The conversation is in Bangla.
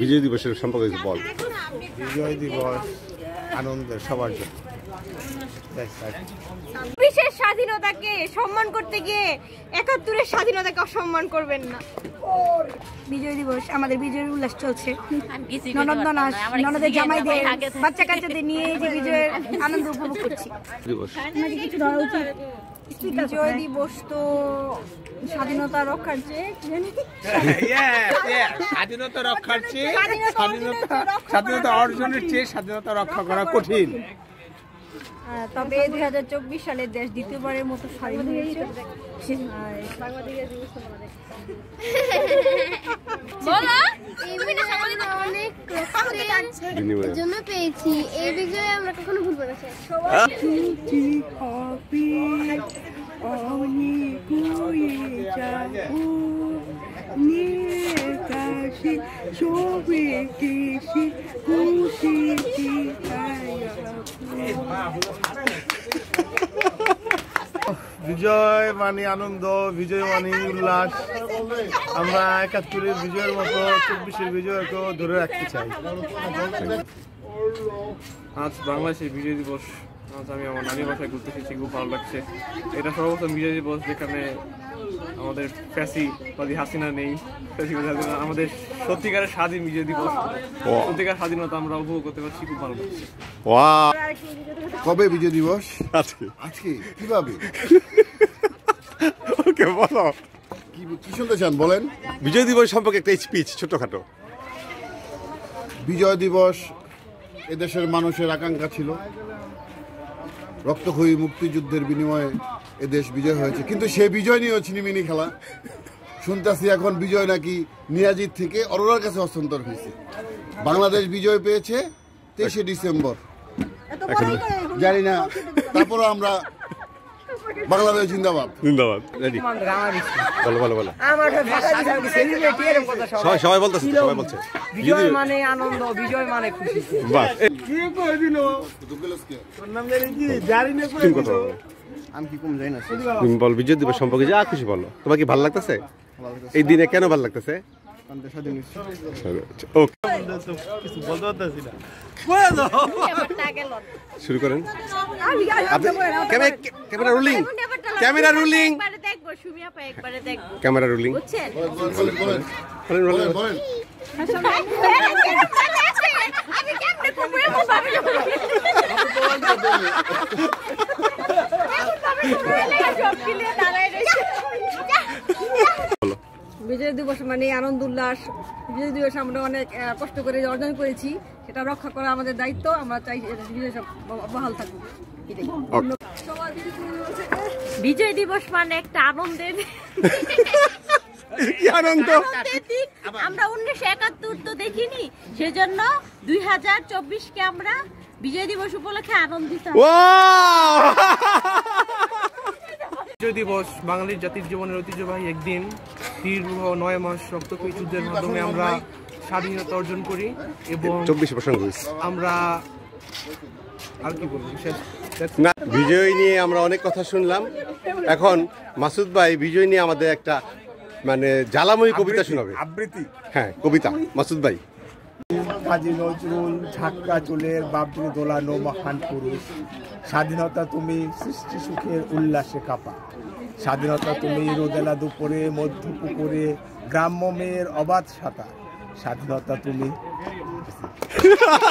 বিজয় দিবসের সম্পর্কে বল। বিজয় দিবস আনন্দের সবার জন্য। বিশেষ স্বাধীনতাকে সম্মান করতে গিয়ে ৭১-এর স্বাধীনতাকে অসম্মান করবেন না। বিজয় দিবস আমাদের বিজয়ের উল্লাস চলছে। ননদের জামাইদের বাচ্চা কাচ্চাদের নিয়ে যে বিজয়ের আনন্দ উপভোগ করছি। বিজয় দিবস তো স্বাধীনতা রক্ষার চেয়ে স্বাধীনতা অর্জনের চেয়ে স্বাধীনতা রক্ষা করা কঠিন। তবে ২০২৪ সালে দেশ দ্বিতীয়বারের মতো স্বাধীন হয়েছে। জন্য পেয়েছি এই বিজয়ে আমরা কখনো ভুলবো না। বিজয় মানে আনন্দ, বিজয় মানে উল্লাস। আমরা ৭১-এর বিজয়ের মতো ২৪-এর বিজয়কেও ধরে রাখতে চাই। আজ বাংলাদেশের বিজয় দিবস। আজ আমি আমার নানি বাসায় ঘুরতে এসেছি, খুব ভালো লাগছে। এটা সর্বপ্রথম বিজয় দিবস যেখানে আমাদের ফ্যাসিবাদী হাসিনা নেই। আমাদের সত্যিকারের স্বাধীন বিজয় দিবস, সত্যিকার স্বাধীনতা আমরা উপভোগ করতে পারছি, খুব ভালো লাগছে। কবে বিজয় দিবস? আজকে। আজকে কিভাবে? ওকে বলো, কি শুনতে চান বলেন। বিজয় দিবস সম্পর্কে একটা স্পিচ ছোটখাটো। বিজয় দিবস এদেশের মানুষের আকাঙ্ক্ষা ছিল। রক্তক্ষয়ী মুক্তিযুদ্ধের বিনিময়ে এদেশ বিজয় হয়েছে, কিন্তু সে বিজয় নিয়েও ছিনিমিনি খেলা। শুনতেছি এখন বিজয় নাকি নিয়াজির থেকে অরোরার কাছে হস্তান্তর হয়েছে। বাংলাদেশ বিজয় পেয়েছে ২৩শে ডিসেম্বর, জানি না। তারপরও আমরা বাংলাদেশ জিন্দাবাদ। জিন্দাবাদ। রেডি, বলো বলো বলো। সবাই বলতেছে, সবাই বলছে বিজয় মানে আনন্দ, বিজয় মানে খুশি। বাস, আমি কি কম যাই না। তুমি বল বিজয় দিবস সম্পর্কে যা খুশি বলো। তোমার কি ভালো লাগতেছে এই দিনে? কেন ভালো লাগতেছে? শুরু করেন। Camera rolling, camera rolling, camera rolling. Bijoy Dibosh মানে আনন্দ উল্লাস। বিজয় দিবস আমরা অনেক কষ্ট করে অর্জন করেছি, সেটা রক্ষা করা আমাদের দায়িত্ব। আমরা চাই বিজয় বহাল থাকুক। বিজয় দিবস মানে একটা আনন্দের আনন্দ। আমরা ১৯৭১ তো দেখিনি, সেজন্য ২০২৪-কে আমরা বিজয় দিবস উপলক্ষে আনন্দিত। বিজয় দিবস বাঙালির জাতির জীবনের ঐতিহ্যবাহী একদিন। দীর্ঘ ৯ মাস রক্তক্ষয়ী যুদ্ধের মাধ্যমে আমরা স্বাধীনতা অর্জন করি এবং ২৪ আমরা আর কি বলবো, না, বিজয় নিয়ে আমরা অনেক কথা শুনলাম। এখন মাসুদ ভাই বিজয় নিয়ে আমাদের একটা মানে জ্বালাময়ী কবিতা শোনাবে। আবৃত্তি? হ্যাঁ, কবিতা। মাসুদ ভাই। কাজী নজরুল, ঝাক্কা চুলের বাবরি দোলানো মহান পুরুষ। স্বাধীনতা তুমি সৃষ্টি সুখের উল্লাসে কাপা। স্বাধীনতা তুমি রোদেলা দুপুরে মধ্য পুকুরে গ্রাম্য মেয়ের অবাধ সাঁতার। স্বাধীনতা তুমি